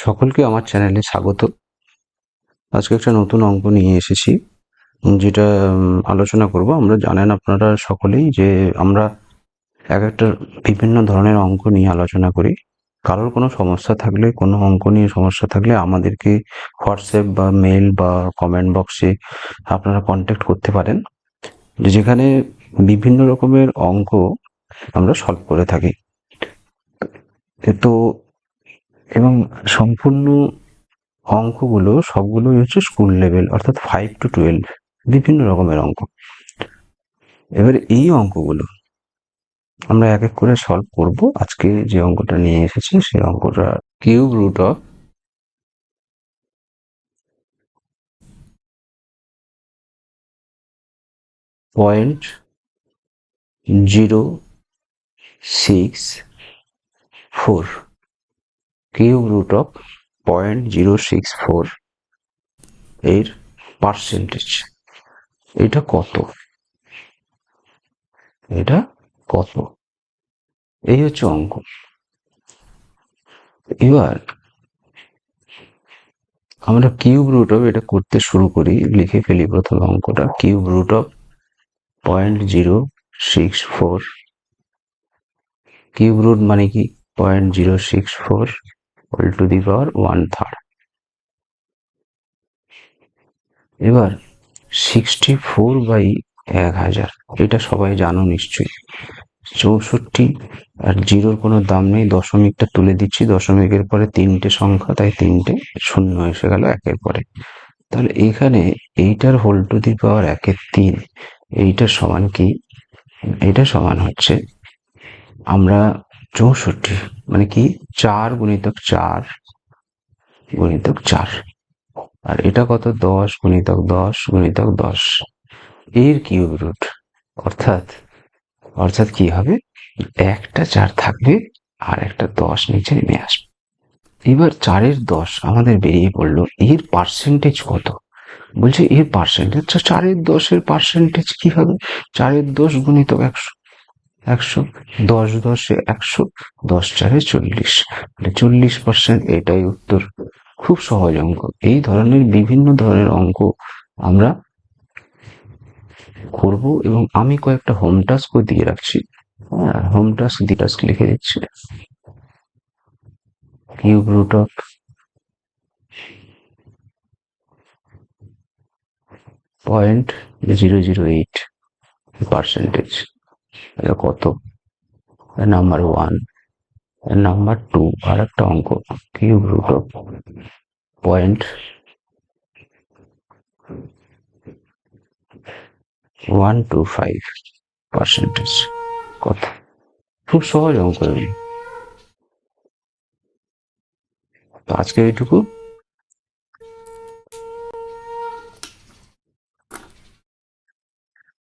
সকলকে আমার চ্যানেলে স্বাগত। আজকে একটা নতুন অঙ্ক নিয়ে এসেছি, যেটা আলোচনা করব। আমরা জানেন আপনারা সকলেই যে আমরা একটা বিভিন্ন ধরনের অঙ্ক নিয়ে আলোচনা করি। কারোর কোনো সমস্যা থাকলে, কোনো অঙ্ক নিয়ে সমস্যা থাকলে আমাদেরকে হোয়াটসঅ্যাপ বা মেল বা কমেন্ট বক্সে আপনারা কন্ট্যাক্ট করতে পারেন, যেখানে বিভিন্ন রকমের অঙ্ক আমরা সলভ করে থাকি। তো এবং সম্পূর্ণ অঙ্কগুলো সবগুলোই হচ্ছে স্কুল লেভেল, অর্থাৎ 5 to 12 বিভিন্ন রকমের অঙ্ক। এবারে এই অঙ্কগুলো আমরা এক এক করে সলভ করব। আজকে যে অঙ্কটা নিয়ে এসেছি সেই অঙ্কটা cube root of point 064, cube root of 0.064 এর পার্সেন্টেজ। এটা কত? এটা কত? এই হচ্ছে অঙ্ক। এবার আমরা কিউব রুট অফ এটা করতে শুরু করি, লিখে ফেলি প্রথম অঙ্কটা। Cube root of 0.064, cube root মানে কি 0.064 হোল টু দি পাওয়ার 1/3। এবার 64/1000, এটা সবাই জানো নিশ্চয়ই। 64 আর জিরোর কোনো দাম নেই, দশমিকটা তুলে দিচ্ছি, দশমিকের পরে তিনটে সংখ্যা, তাই তিনটে শূন্য এসে গেল একের পরে। তাহলে এখানে এইটার হোল টু দি পাওয়ার 1/3, এইটার সমান কি? এটা সমান হচ্ছে আমরা 64 মানে কি 4 গুণিতক 4 গুণিতক 4, আর এটা কত 10 গুণিতক 10 গুণিতক 10 এর কিউব রুট। অর্থাৎ অর্থাৎ কি হবে, একটা 4 থাকবে আর একটা 10 নিচে নেমে আসবে। এবার 4-এর 10 আমাদের বেরিয়ে পড়লো, এর পার্সেন্টেজ কত? বলছে এর পার্সেন্টেজ, 4-এর 10-এর পার্সেন্টেজ কি হবে? 4-এর 10 গুণিতক 100, 100 10 10-এ 100, 10 4-এ 40, মানে 40%। এটাই উত্তর। খুব সহজ অঙ্ক। এই ধরনের বিভিন্ন ধরনের অঙ্ক আমরা করব, এবং আমি কয়েকটা হোম টাস্কও দিয়ে রাখছি। হোম টাস্ক লিখে দিচ্ছি। কিউব রুট অফ 0.008 পার্সেন্টেজ, এটা কত? নাম্বার 1। নাম্বার 2 আর একটা অঙ্ক, কিউব রুট অফ 0.125 পার্সেন্টেজ, কত? খুব সহজ অঙ্ক। তো আজকে এইটুকু।